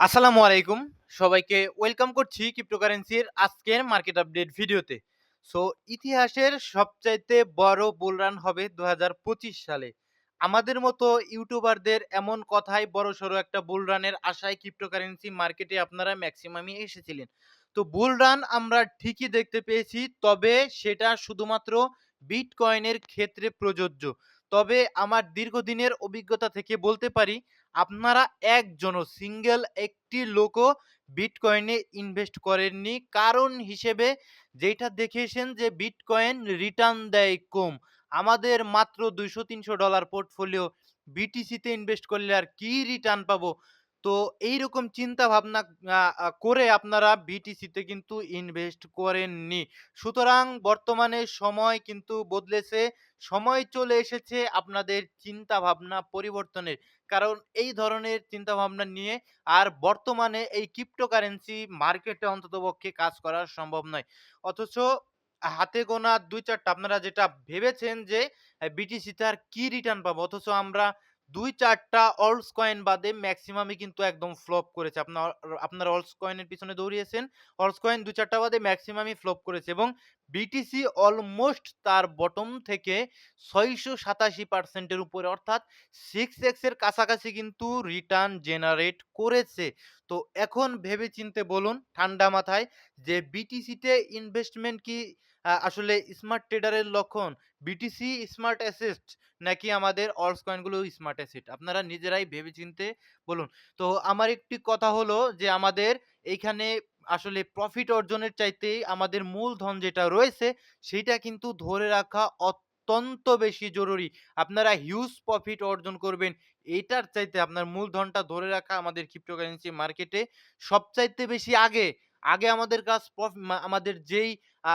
আসসালামু আলাইকুম। সবাইকে ওয়েলকাম করছি ক্রিপ্টোকারেন্সির আজকের মার্কেট আপডেট ভিডিওতে। সো ইতিহাসের সবচাইতে বড় বুল রান হবে ২০২৫ সালে। আমাদের মতো ইউটিউবারদের এমন কথায় বড়সড় একটা বুল রানের আশায় ক্রিপ্টোকারেন্সি মার্কেটে আপনারা ম্যাক্সিমামই এসেছিলেন। তো বুল রান আমরা ঠিকই দেখতে পেয়েছি, তবে সেটা শুধুমাত্র বিটকয়েনের ক্ষেত্রে প্রযোজ্য। তবে আমার দীর্ঘদিনের অভিজ্ঞতা থেকে বলতে পারি আপনারা একজনও সিঙ্গেল একটি লোকও বিটকয়েনে ইনভেস্ট করেননি। কারণ হিসেবে যেইটা দেখেছেন যে বিটকয়েন রিটার্ন দেয় কম। আমাদের মাত্র $২০০-৩০০ পোর্টফোলিও বিটিসিতে ইনভেস্ট করলে আর কি রিটার্ন পাবো? তো এইরকম চিন্তা ভাবনা আ আ করে আপনারা বিটিসিতে কিন্তু ইনভেস্ট করেননি। সুতরাং বর্তমানে সময় কিন্তু বদলেছে। সময় চলে এসেছে আপনাদের চিন্তা ভাবনা পরিবর্তনের। কারণ এই ধরনের চিন্তাভাবনা নিয়ে আর বর্তমানে এই ক্রিপ্টোকারেন্সি মার্কেটে অন্ততপক্ষে কাজ করা সম্ভব নয়। অথচ হাতে গোনা ২-৪ টা আপনারা যেটা ভেবেছেন যে বিটিসিতে আর কি রিটার্ন পাবো? অথচ আমরা ২-৪ টা অলস কয়েন বাদে মেক্সিমামই কিন্তু একদম ফ্লপ করেছে। আপনারা অলস কয়েনের পিছনে দৌড়িয়েছেন। অলস কয়েন ২-৪ টা বাদে মেক্সিমামই ফ্লপ করেছে এবং বিটিসি অলমোস্ট তার বটম থেকে ৬৮৭% এর উপরে অর্থাৎ 6x এর কাছাকাছি কিন্তু রিটার্ন জেনারেট করেছে। তো এখন ভেবে-চিন্তে বলুন ঠান্ডা মাথায় যে বিটিসিতে ইনভেস্টমেন্ট কি আসলে স্মার্ট ট্রেডারের লক্ষণ? বিটিসি স্মার্ট অ্যাসেট নাকি আমাদের অলস কয়েনগুলো স্মার্ট অ্যাসেট? আপনারা নিজেরাই ভেবে-চিন্তে বলুন। তো আমার একটি কথা হলো যে আমাদের এইখানে আসলে প্রফিট অর্জনের চাইতে আমাদের মূলধন যেটা রয়েছে সেইটা কিন্তু ধরে রাখা অত্যন্ত বেশি জরুরি। আপনারা হিউজ প্রফিট অর্জন করবেন। এইটার চাইতে আপনার মূলধনটা ধরে রাখা আমাদের ক্রিপ্টোকারেন্সি মার্কেটে সবচাইতে বেশি আগে। আগে আমাদের কাছ আমাদের যেই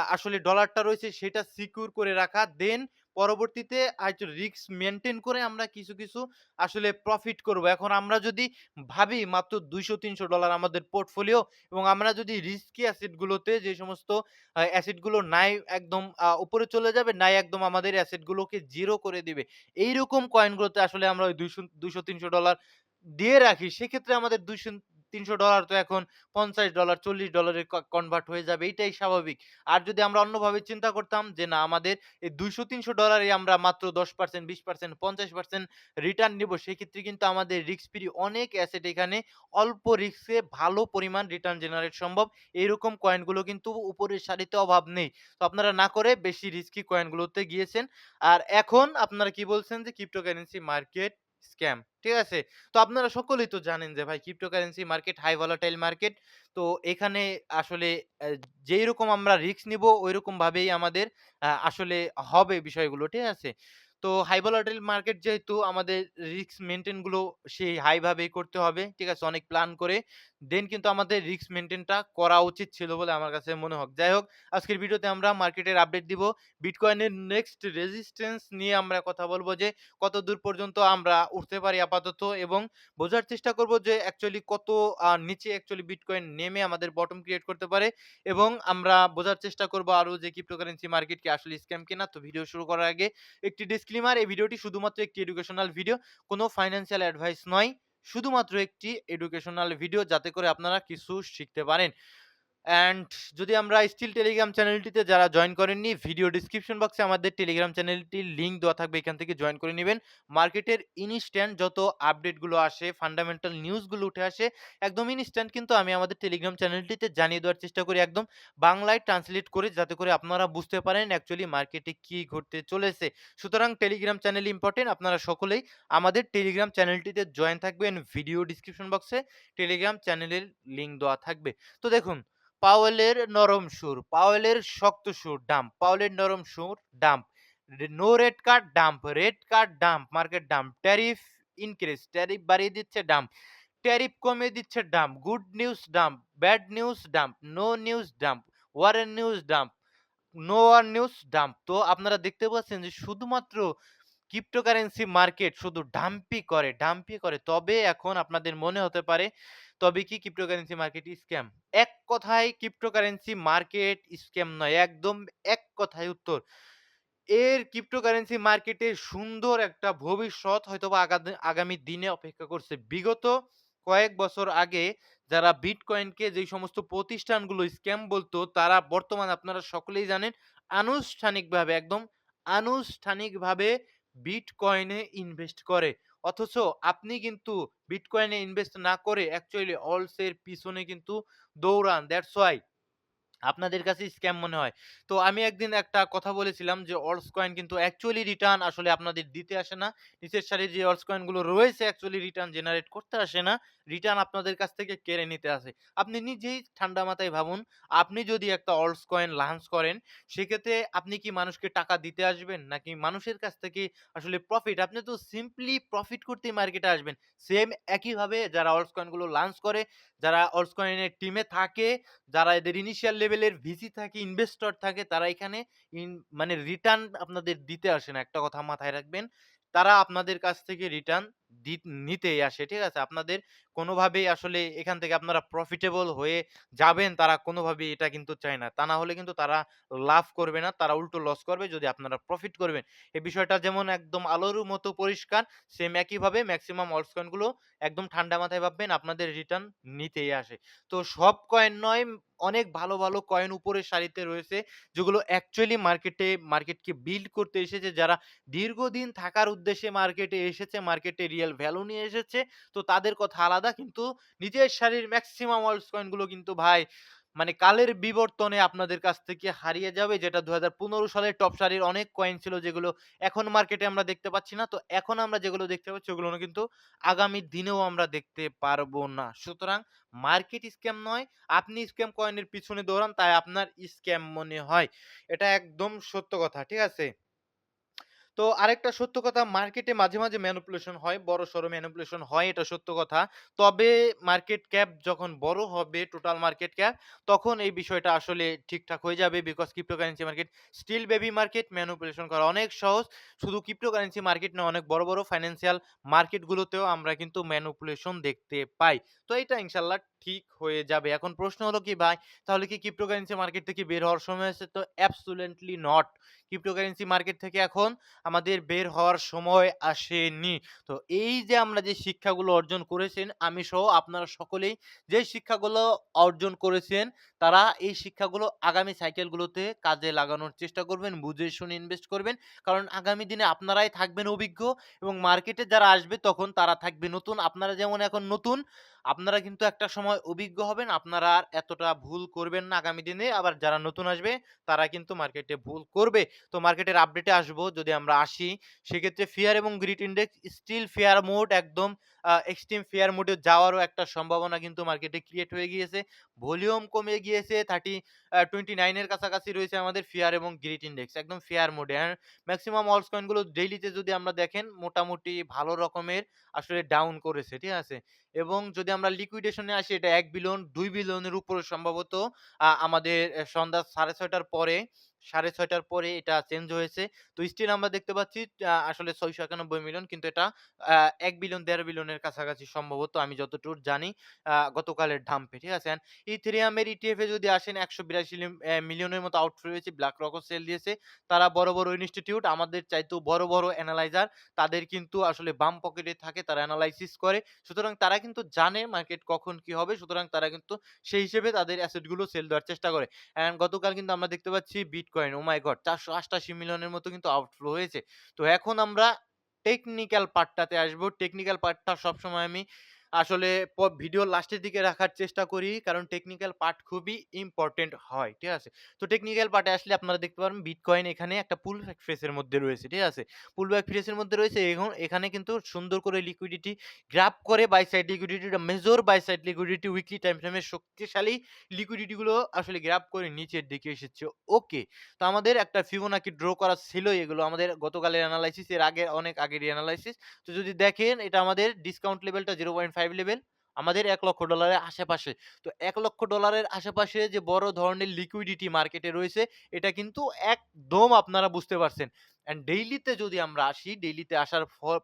আসলে ডলারটা রয়েছে সেটা সিকিউর করে রাখা। দেন পরবর্তীতে হয়তো রিস্ক মেইনটেইন করে আমরা কিছু আসলে প্রফিট করব। এখন আমরা যদি ভাবি মাত্র $২০০-৩০০ আমাদের পোর্টফোলিও এবং আমরা যদি রিস্কি অ্যাসেট গুলোতে যে সমস্ত অ্যাসেট গুলো নাই একদম উপরে চলে যাবে, নাই একদম আমাদের অ্যাসেট গুলোকে জিরো করে দিবে। এইরকম কয়েনগুলোতে আসলে আমরা ওই $২০০-৩০০ দিয়ে রাখি। সেক্ষেত্রে আমাদের $৩০০ তো এখন $৫০, $৪০ এ কনভার্ট হয়ে যাবে। এইটাই স্বাভাবিক। আর যদি আমরা অন্যভাবে চিন্তা করতাম যে না আমাদের এই $২০০-৩০০ এ আমরা মাত্র 10%, 20%, 50% রিটার্ন নিবো, সেক্ষেত্রে কিন্তু আমাদের রিস্ক ফ্রি অনেক অ্যাসেট এখানে অল্প রিস্কে ভালো পরিমাণ রিটার্ন জেনারেট সম্ভব। এইরকম কয়েনগুলো কিন্তু উপরের সারিতে অভাব নেই। তো আপনারা না করে বেশি রিস্কি কয়েনগুলোতে গিয়েছেন। আর এখন আপনারা কি বলছেন যে ক্রিপ্টোকারেন্সি মার্কেট স্ক্যাম। ঠিক আছে? তো আপনারা সকলেই তো জানেন যে ভাই cryptocurrency market high volatile market. তো এখানে আসলে যেইরকম আমরা রিস্ক নিবো ঐরকম ভাবেই আমাদের আসলে হবে বিষয়গুলো। ঠিক আছে? তো হাই ভোলাটাইল মার্কেট যেহেতু আমাদের রিস্ক মেইনটেইন গুলো সেই হাই ভাবেই করতে হবে। ঠিক আছে? অনেক প্ল্যান করে দেন কিন্তু আমাদের রিস্ক মেইনটেইনটা করা উচিত ছিল বলে আমার কাছে মনে হয়। যাই হোক, আজকের ভিডিওতে আমরা মার্কেটের আপডেট দিব। বিটকয়েনের নেক্সট রেজিস্ট্যান্স নিয়ে আমরা কথা বলব যে কতদূর পর্যন্ত আমরা উঠতে পারি আপাতত এবং বোঝার চেষ্টা করব যে অ্যাকচুয়ালি কত নিচে অ্যাকচুয়ালি বিটকয়েন নেমে আমাদের বটম ক্রিয়েট করতে পারে এবং আমরা বোঝার চেষ্টা করব আরো যে ক্রিপ্টোকারেন্সি মার্কেট কি আসলে স্ক্যাম কিনা। তো ভিডিও শুরু করার আগে একটি ডিসক্লেইমার, এই ভিডিওটি শুধুমাত্র একটি এডুকেশনাল ভিডিও, কোনো ফাইন্যান্সিয়াল অ্যাডভাইস নয়। শুধুমাত্র একটি এডুকেশনাল ভিডিও যাতে করে আপনারা কিছু শিখতে পারেন। অ্যান্ড যদি আমরা স্টিল টেলিগ্রাম চ্যানেলটিতে যারা জয়েন করেননি, ভিডিও ডেসক্রিপশন বক্সে আমাদের টেলিগ্রাম চ্যানেলটির লিঙ্ক দেওয়া থাকবে। এখান থেকে জয়েন করে নিবেন। মার্কেটের ইনস্ট্যান্ট যত আপডেটগুলো আসে, ফান্ডামেন্টাল নিউজগুলো উঠে আসে, একদম ইনস্ট্যান্ট কিন্তু আমি আমাদের টেলিগ্রাম চ্যানেলটিতে জানিয়ে দেওয়ার চেষ্টা করি একদম বাংলায় ট্রান্সলেট করে, যাতে করে আপনারা বুঝতে পারেন অ্যাকচুয়ালি মার্কেটে কি ঘটতে চলেছে। সুতরাং টেলিগ্রাম চ্যানেল ইম্পোর্টেন্ট। আপনারা সকলেই আমাদের টেলিগ্রাম চ্যানেলটিতে জয়েন থাকবেন। ভিডিও ডেসক্রিপশন বক্সে টেলিগ্রাম চ্যানেলের লিঙ্ক দেওয়া থাকবে। তো দেখুন, পাওয়েলের নরম সুর, পাওয়েলের শক্ত সুর, ডাম্প, পাওয়েলের নরম সুর, dump, no rate card, dump, rate card, dump, market dump, tariff increase, ট্যারিফ বাড়িয়ে দিচ্ছে, ডাম্প, ট্যারিফ কমিয়ে দিচ্ছে, dump, good news, dump, bad news, dump, no news, dump, war news, dump, no war news, dump. তো আপনারা দেখতে পাচ্ছেন যে শুধুমাত্র ক্রিপ্টোকারেন্সি মার্কেট শুধু ডাম্পই করে। তবে এখন আপনাদের মনে হতে পারে, তবে কি ক্রিপ্টোকারেন্সি মার্কেট স্ক্যাম? এক কথায় ক্রিপ্টোকারেন্সি মার্কেট স্ক্যাম নয়। একদম এক কথায় উত্তর। এর ক্রিপ্টোকারেন্সি মার্কেটে সুন্দর একটা ভবিষ্যৎ হয়তোবা আগামী দিনে অপেক্ষা করছে। বিগত কয়েক বছর আগে যারা বিটকয়েনকে যেই সমস্ত প্রতিষ্ঠানগুলো স্ক্যাম বলতো, তারা বর্তমানে আপনারা সকলেই জানেন আনুষ্ঠানিকভাবে, একদম আনুষ্ঠানিকভাবে বিটকয়েনে ইনভেস্ট করে। অথচ আপনি কিন্তু বিটকয়েনে ইনভেস্ট না করে অ্যাকচুয়ালি অলস এর পিছনে কিন্তু দৌড়ান। দ্যাটস হোয়াই আপনাদের কাছে স্ক্যাম মনে হয়। তো আমি একদিন একটা কথা বলেছিলাম যে অলস কয়েন কিন্তু অ্যাকচুয়ালি রিটার্ন আসলে আপনাদের দিতে আসে না। নিচের সারির যে অলস কয়েন গুলো রয়েছে অ্যাকচুয়ালি রিটার্ন জেনারেট করতে আসে না। রিটার্ন আপনাদের কাছ থেকে কেড়ে নিতে আসে। আপনি নিজেই ঠান্ডা মাথায় ভাবুন, আপনি যদি একটা অলস কয়েন লঞ্চ করেন, সেক্ষেত্রে আপনি কি মানুষকে টাকা দিতে আসবেন? নাকি মানুষের কাছ থেকে আসলে প্রফিট? আপনি তো সিম্পলি প্রফিট করতেই মার্কেটে আসবেন। সেম একইভাবে যারা অলস কয়েন গুলো লঞ্চ করে, যারা অলস কয়েনের টিমে থাকে, যারা এদের ইনিশিয়াল লেভেলের ভিসি থাকে, ইনভেস্টর থাকে, তারা এখানে মানে রিটার্ন আপনাদের দিতে আসে না। একটা কথা মাথায় রাখবেন। তারা আপনাদের কাছ থেকে রিটার্ন নিতেই আসে। ঠিক আছে? আপনাদের কোনোভাবেই আসলে এখান থেকে আপনারা প্রফিটেবল হয়ে যাবেন, তারা কোনোভাবেই এটা কিন্তু চায় না। তা না হলে কিন্তু তারা লাভ করবে না। তারা উল্টো লস করবে যদি আপনারা প্রফিট করবেন। এই বিষয়টা যেমন একদম আলোর মতো পরিষ্কার, সেম একইভাবে মেক্সিমাম অল্টস কয়েন গুলো একদম ঠান্ডা মাথায় ভাববেন আপনাদের রিটার্ন নিতেই আসে। তো সব কয়েন নয়, অনেক ভালো, ভালো কয়েন উপরের সারিতে রয়েছে যেগুলো অ্যাকচুয়ালি মার্কেটকে বিল্ড করতে এসেছে। যারা দীর্ঘদিন থাকার উদ্দেশ্যে মার্কেটে এসেছে, মার্কেটে রিয়াল ভ্যালু নিয়ে এসেছে। তো তাদের কথা আলাদা। কিন্তু নিচের সারির মেক্সিমাম অলস কয়েন গুলো কিন্তু ভাই মানে কালের বিবর্তনে আপনাদের কাছ থেকে হারিয়ে যাবে। যেটা ২০১৫ সালের টপ সারির অনেক কয়েন ছিল যেগুলো এখন মার্কেটে আমরা দেখতে পাচ্ছি না। তো এখন আমরা যেগুলো দেখতে পাচ্ছি ওগুলো কিন্তু আগামী দিনেও আমরা দেখতে পারবো না। সুতরাং মার্কেট স্ক্যাম নয়। আপনি স্ক্যাম কয়েনের পিছনে দৌড়ান তাই আপনার স্ক্যাম মনে হয়। এটা একদম সত্য কথা। ঠিক আছে? তো আরেকটা সত্য কথা, মার্কেটে মাঝে, মাঝে ম্যানিপুলেশন হয়। বড়সড় ম্যানিপুলেশন হয়, এটা সত্য কথা। তবে মার্কেট ক্যাপ যখন বড় হবে, টোটাল মার্কেট ক্যাপ, তখন এই বিষয়টা আসলে ঠিকঠাক হয়ে যাবে। Because cryptocurrency market still baby market, manipulation করা অনেক সহজ। শুধু ক্রিপ্টোকারেন্সি মার্কেট না, অনেক বড়, বড় ফাইন্যান্সিয়াল মার্কেট গুলোতেও আমরা কিন্তু ম্যানিপুলেশন দেখতে পাই। তো এটা ইনশাআল্লাহ ঠিক হয়ে যাবে। এখন প্রশ্ন হলো কি ভাই, তাহলে কি ক্রিপ্টোকারেন্সি মার্কেট থেকে বের হওয়ার সময় হয়েছে? তো অ্যাবসোলিউটলি নট। ক্রিপ্টোকারেন্সি মার্কেট থেকে এখন আমাদের বের হওয়ার সময় আসেনি। তো এই যে আমরা যে শিক্ষাগুলো অর্জন করেছেন, আমি সহ আপনারা সকলেই যে শিক্ষাগুলো অর্জন করেছেন, তারা এই শিক্ষাগুলো আগামী সাইকেলগুলোতে কাজে লাগানোর চেষ্টা করবেন, বুঝে শুনে ইনভেস্ট করবেন। কারণ আগামী দিনে আপনারাই থাকবেন অভিজ্ঞ এবং মার্কেটে যারা আসবে তখন তারা থাকবে নতুন। আপনারা যেমন এখন নতুন, আপনারা কিন্তু একটা সময় অভিজ্ঞ হবেন। আপনারা আর এতটা ভুল করবেন না আগামী দিনে। আবার যারা নতুন আসবে তারা কিন্তু মার্কেটে ভুল করবে। তো মার্কেটের আপডেটে আসবো যদি আমরা আসি, সেক্ষেত্রে ফিয়ার এবং greed index still fear mode, একদম এক্সট্রিম ফেয়ার মোডে যাওয়ারও একটা সম্ভাবনা কিন্তু মার্কেটে ক্রিয়েট হয়ে গিয়েছে। ভলিউম কমে গিয়েছে 29 এর কাছাকাছি রয়েছে আমাদের ফিয়ার এবং গ্রিড ইনডেক্স একদম ফেয়ার মোডে। আর মেক্সিমাম অলস কয়েন গুলো ডেইলিতে যদি আমরা দেখেন মোটামুটি ভালো রকমের আসলে ডাউন করেছে। ঠিক আছে? এবং যদি আমরা লিকুইডেশন এ আসি, এটা ১ বিলিয়ন ২ বিলিয়নের উপরে সম্ভবত আমাদের সন্ধ্যা ৬:৩০ টার পরে ৬:৩০ টার পরে এটা চেঞ্জ হয়েছে। তো স্টিল আমরা দেখতে পাচ্ছি আসলে ৬৯১ মিলিয়ন, কিন্তু এটা আ ১ বিলিয়ন ১.৫ বিলিয়নের কাছাকাছি সম্ভবত, আমি যতদূর জানি গতকালের ডাম্পে। ঠিক আছে? ইথেরিয়ামের ইটিএফ এ যদি আসেন ১৮২ মিলিয়নের মতো আউটফ্লো হয়েছে। ব্ল্যাক রকও সেল দিয়েছে। তারা বড়, বড় ইনস্টিটিউট, আমাদের চাইতেও বড়, বড় এনালাইজার। তাদের কিন্তু আসলে বাম পকেটে থাকে, তারা এনালাইসিস করে। সুতরাং তারা কিন্তু জানে মার্কেট কখন কি হবে। সুতরাং তারা কিন্তু সেই হিসেবে তাদের অ্যাসেট গুলো সেল দেওয়ার চেষ্টা করে। অ্যান্ড গতকাল কিন্তু আমরা দেখতে পাচ্ছি বিটকয়েন, ও মাই গড! ৪৮৮ মিলিয়নের মতো কিন্তু আউটফ্লো হয়েছে। তো এখন আমরা টেকনিক্যাল পার্টটাতে আসবো। টেকনিক্যাল পার্টটা সবসময় আমি আসলে ভিডিওর লাস্টের দিকে রাখার চেষ্টা করি। কারণ টেকনিক্যাল পার্ট খুবই ইম্পোর্টেন্ট হয়। ঠিক আছে? তো টেকনিক্যাল পার্টে আসলে আপনারা দেখতে পারবেন বিটকয়েন এখানে একটা পুল ব্যাক ফেজ এর মধ্যে রয়েছে। ঠিক আছে? পুল ব্যাক ফেজ এর মধ্যে রয়েছে। এখানে কিন্তু সুন্দর করে লিকুইডিটি গ্র্যাব করে বাই সাইড লিকুইডিটিটা major buy side liquidity weekly time ফ্রেমে শক্তিশালী লিকুইডিটি গুলো আসলে গ্র্যাব করে নিচের দিকে এসেছে। ওকে। তো আমাদের একটা ফিবোনাকি ড্র করা ছিল এগুলো আমাদের গতকালের এনালাইসিস, এর আগে অনেক আগের এনালাইসিস। তো যদি দেখেন এটা আমাদের ডিসকাউন্ট লেভেলটা 0.5 লেভেল। আমাদের $১,০০,০০০ এর আশেপাশে। তো $১,০০,০০০ এর আশেপাশে যে বড় ধরনের লিকুইডিটি মার্কেটে রয়েছে, এটা কিন্তু একদম আপনারা বুঝতে পারছেন। অ্যান্ড ডেইলিতে যদি আমরা আসি, ডেইলিতে আসার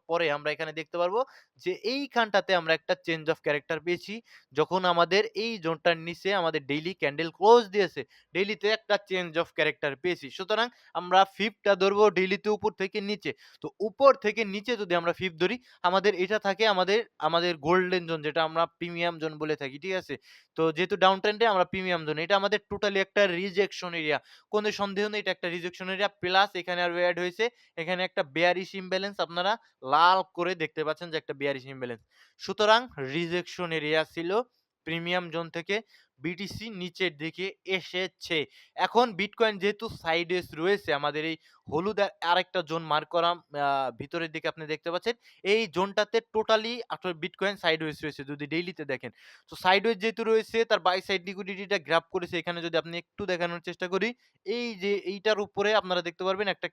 পরে আমরা এখানে দেখতে পারবো যে এইখানটাতে আমরা একটা চেঞ্জ অফ ক্যারেক্টার পেয়েছি। যখন আমাদের এই জোনটার নিচে আমাদের ডেইলি ক্যান্ডেল ক্লোজ দিয়েছে, ডেইলিতে একটা চেঞ্জ অফ ক্যারেক্টার পেয়েছি। সুতরাং আমরা 5 টা ধরবো ডেইলিতে উপর থেকে নিচে। তো উপর থেকে নিচে যদি আমরা 5 ধরি, আমাদের এটা থাকে আমাদের গোল্ডেন জোন, যেটা আমরা প্রিমিয়াম জোন বলে থাকি, ঠিক আছে? তো যেহেতু ডাউন ট্রেন্ডে আমরা প্রিমিয়াম জোন, এটা আমাদের টোটালি একটা রিজেকশন এরিয়া। কোনো সন্দেহ নেই এটা একটা রিজেকশন এরিয়া, প্লাস এখানে আরো এড হয়েছে এখানে একটা বেয়ারিশ ইমব্যালেন্স, আপনারা লাল করে দেখতে পাচ্ছেন যে একটা বেয়ারিশ ইমব্যালেন্স। সুতরাং রিজেকশন এরিয়া ছিল, প্রিমিয়াম জোন থেকে বিটিসি নিচের দিকে এসেছে। এখন বিটকয়েন যেহেতু সাইডওয়েজ রয়েছে, আমাদের এই হলুদ আরেকটা জোন মার্ক করা ভিতরের দিকে আপনি দেখতে পাচ্ছেন, এই জোনটাতে টোটালি আপনার বিটকয়েন সাইডওয়েজ রয়েছে যদি ডেইলিতে দেখেন। তো সাইডওয়েজ যেহেতু রয়েছে, তার বাই সাইড লিকুইডিটিটা গ্র্যাব করেছে। এখানে যদি আপনি একটু দেখানোর চেষ্টা করি, এই যে এইটার উপরে আপনারা দেখতে পারবেন একটা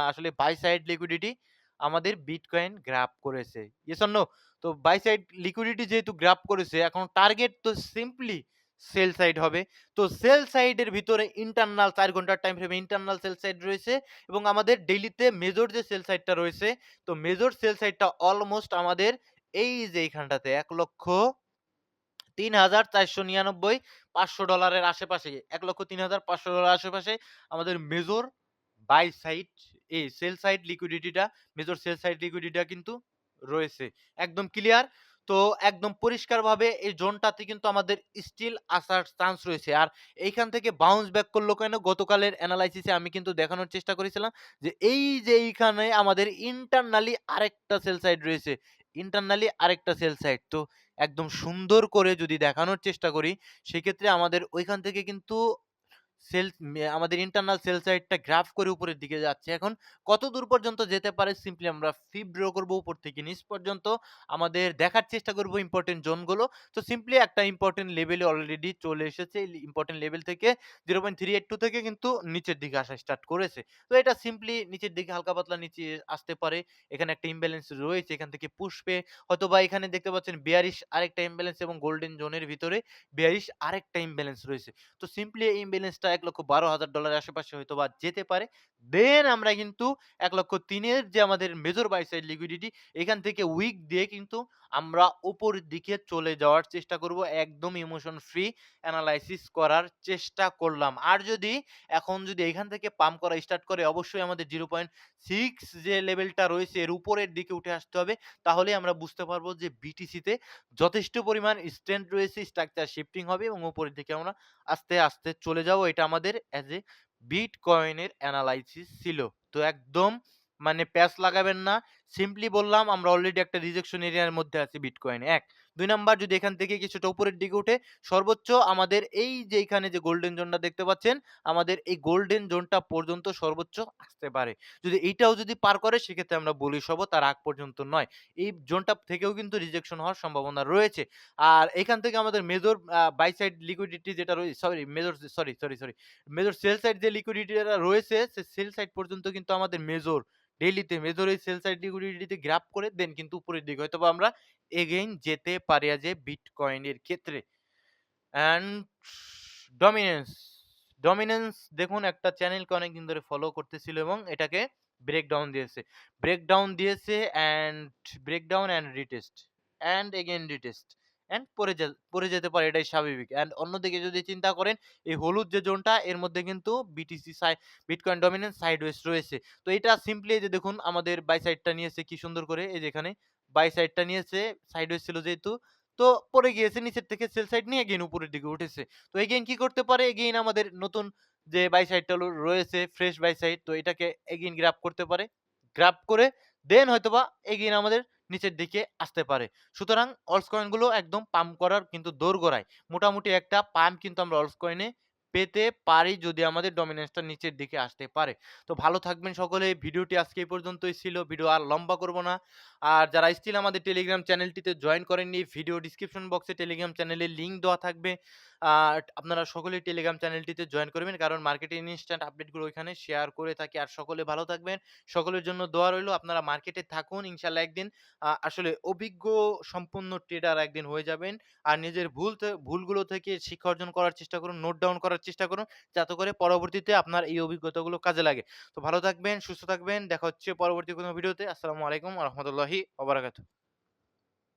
আসলে বাই সাইড লিকুইডিটি আমাদের বিটকয়েন গ্র্যাব করেছে। Yes or no? তো বাই সাইড লিকুইডিটি যেহেতু গ্র্যাব করেছে, এখন টার্গেট তো সিম্পলি সেল সাইড হবে। তো সেল সাইডের ভিতরে ইন্টারনাল ৪ ঘন্টার টাইম ফ্রেমে ইন্টারনাল সেল সাইড রয়েছে, এবং আমাদের ডেইলিতে মেজর যে সেল সাইডটা রয়েছে, তো মেজর সেল সাইডটা অলমোস্ট আমাদের এই যে এইখানটাতে $১,০৩,৪৯৯ $৫০০ আশেপাশে, $১,০৩,৫০০ আশেপাশে আমাদের মেজর বাই সাইড এই সেল সাইড লিকুইডিটিটা, মেজর সেল সাইড লিকুইডিটিটা কিন্তু রয়েছে। একদম ক্লিয়ার। তো একদম পরিষ্কারভাবে এই জোনটাতে কিন্তু আমাদের স্টিল আসার চান্স রয়েছে। আর এইখান থেকে বাউন্স ব্যাক করলো কেন? গতকালের এনালাইসিসে আমি কিন্তু দেখানোর চেষ্টা করেছিলাম যে এই যে এইখানে আমাদের ইন্টারনালি আরেকটা সেল সাইড রয়েছে। ইন্টারনালি আরেকটা সেল সাইড। তো একদম সুন্দর করে যদি দেখানোর চেষ্টা করি, সেক্ষেত্রে আমাদের ওইখান থেকে কিন্তু আমাদের ইন্টারনাল সেল সাইডটা গ্রাফ করে উপরের দিকে যাচ্ছে। এখন কত দূর পর্যন্ত যেতে পারে সিম্পলি আমরা ফিব ড্র করব উপর থেকে নিচ পর্যন্ত। আমাদের দেখার চেষ্টা করব ইম্পোর্টেন্ট জোনগুলো। তো সিম্পলি একটা ইম্পোর্টেন্ট লেভেলে অলরেডি চলে এসেছে। এই ইম্পোর্টেন্ট লেভেল থেকে 0.382 থেকে কিন্তু নিচের দিকে আসা স্টার্ট করেছে। তো এটা সিম্পলি নিচের দিকে হালকা পাতলা নিচে আসতে পারে। এখানে একটা ইমব্যালেন্স রয়েছে, এখান থেকে পুশ পেয়ে হয়তোবা এখানে দেখতে পাচ্ছেন বেয়ারিশ আরেকটা ইমব্যালেন্স, এবং গোল্ডেন জোনের ভিতরে বেয়ারিশ আরেকটা ইমব্যালেন্স রয়েছে। তো সিম্পলি এই ইমব্যালেন্সটা $১,১২,০০০ এর আশেপাশে হয়তোবা যেতে পারে। দেন আমরা কিন্তু ১,০৩,০০০ এর যে আমাদের মেজর বাই সাইড লিকুইডিটি, এখান থেকে উইক দিয়ে কিন্তু আমরা উপরের দিকে চলে যাওয়ার চেষ্টা করব। একদম ইমোশন ফ্রি এনালাইসিস করার চেষ্টা করলাম। আর যদি এখন যদি এখান থেকে পাম্প করা স্টার্ট করে, অবশ্যই আমাদের 0.6 যে লেভেলটা রয়েছে এর উপরের দিকে উঠে আসতে হবে। তাহলেই আমরা বুঝতে পারবো যে বিটিসিতে যথেষ্ট পরিমাণ স্ট্রেংথ রয়েছে, স্ট্রাকচার শিফটিং হবে এবং উপরের দিকে আমরা আস্তে, আস্তে চলে যাবো। এটা আমাদের অ্যাজ এ বিটকয়েনের এনালাইসিস ছিল। তো একদম মানে প্যাচ লাগাবেন না। সিম্পলি বললাম আমরা অলরেডি একটা রিজেকশন এরিয়ার মধ্যে আছি বিটকয়েনে ১। ২ নাম্বার, যদি এখান থেকে কিছুটা উপরের দিকে উঠে সর্বোচ্চ আমাদের এই যে এখানে যে গোল্ডেন জোনটা দেখতে পাচ্ছেন, আমাদের এই গোল্ডেন জোনটা পর্যন্ত সর্বোচ্চ আসতে পারে। যদি এইটাও যদি পার করে সেক্ষেত্রে আমরা বুলিশ হব, তার আগ পর্যন্ত নয়। এই জোনটা থেকেও কিন্তু রিজেকশন হওয়ার সম্ভাবনা রয়েছে। আর এখান থেকে আমাদের মেজর বাই সাইড লিকুইডিটি যেটা sorry major major sell side যে লিকুইডিটিটা রয়েছে, সে সেল সাইড পর্যন্ত কিন্তু আমাদের মেজর ডেইলিতে মেজর এই সেল সাইড লিকুইডিটিতে গ্র্যাব করে দেন কিন্তু উপরের দিকে হয়তোবা আমরা এগেইন যেতে পারি যে বিটকয়েনের ক্ষেত্রে। অ্যান্ড ডমিনেন্স, ডমিনেন্স দেখুন একটা চ্যানেলকে অনেকদিন ধরে ফলো করতেছিল এবং এটাকে ব্রেকডাউন দিয়েছে। ব্রেকডাউন দিয়েছে and breakdown and retest and again retest and পড়ে যেতে পারে, এটাই স্বাভাবিক। অ্যান্ড অন্যদিকে যদি চিন্তা করেন, এই হলুদ যে জোনটা এর মধ্যে কিন্তু বিটকয়েন ডমিনেন্স সাইডওয়েজ রয়েছে। তো এটা সিম্পলি এই যে দেখুন আমাদের বাই সাইডটা নিয়েছে কি সুন্দর করে, এই যে এখানে বাই সাইডটা নিয়েছে, সাইডওয়েজ ছিল যেহেতু, তো পড়ে গিয়েছে নিচের থেকে সেল সাইড নিয়ে এগেইন উপরের দিকে উঠেছে। তো এগেইন কি করতে পারে? এগেইন আমাদের নতুন যে বাই সাইডটা রয়েছে ফ্রেশ বাই সাইড, তো এটাকে এগেইন গ্র্যাব করতে পারে। গ্র্যাব করে দেন হয়তোবা এগেইন আমাদের নিচের দিকে আসতে পারে। সুতরাং অলস কয়েন গুলো একদম পাম্প করার কিন্তু দোরগোড়ায়। মোটামুটি একটা পাম্প কিন্তু আমরা অলস কয়েনে পেতে পারি যদি আমাদের ডমিনেন্সটা নিচের দিকে আসতে পারে। তো ভালো থাকবেন সকলে। ভিডিওটি আজকে এই পর্যন্তই ছিল। ভিডিও আর লম্বা করব না। আর যারা স্টিল আমাদের টেলিগ্রাম চ্যানেলটিতে জয়েন করেননি, ভিডিও ডিসক্রিপশন বক্সে টেলিগ্রাম চ্যানেলের লিঙ্ক দেওয়া থাকবে। আপনারা সকলেই টেলিগ্রাম চ্যানেলটিতে জয়েন করবেন, কারণ মার্কেটের ইনস্ট্যান্ট আপডেটগুলো ওইখানে শেয়ার করে থাকি। আর সকলে ভালো থাকবেন। সকলের জন্য দোয়া রইলো। আপনারা মার্কেটে থাকুন। ইনশাআল্লাহ একদিন আসলে অভিজ্ঞ সম্পন্ন ট্রেডার একদিন হয়ে যাবেন। আর নিজের ভুলগুলো থেকে শিক্ষা অর্জন করার চেষ্টা করুন, নোট ডাউন করার চেষ্টা করুন, যাতে করে পরবর্তীতে আপনার এই অভিজ্ঞতাগুলো কাজে লাগে। তো ভালো থাকবেন, সুস্থ থাকবেন। দেখা হচ্ছে পরবর্তী কোনো ভিডিওতে। আসসালামু আলাইকুম ওয়া রাহমাতুল্লাহি ওয়া বারাকাতুহু।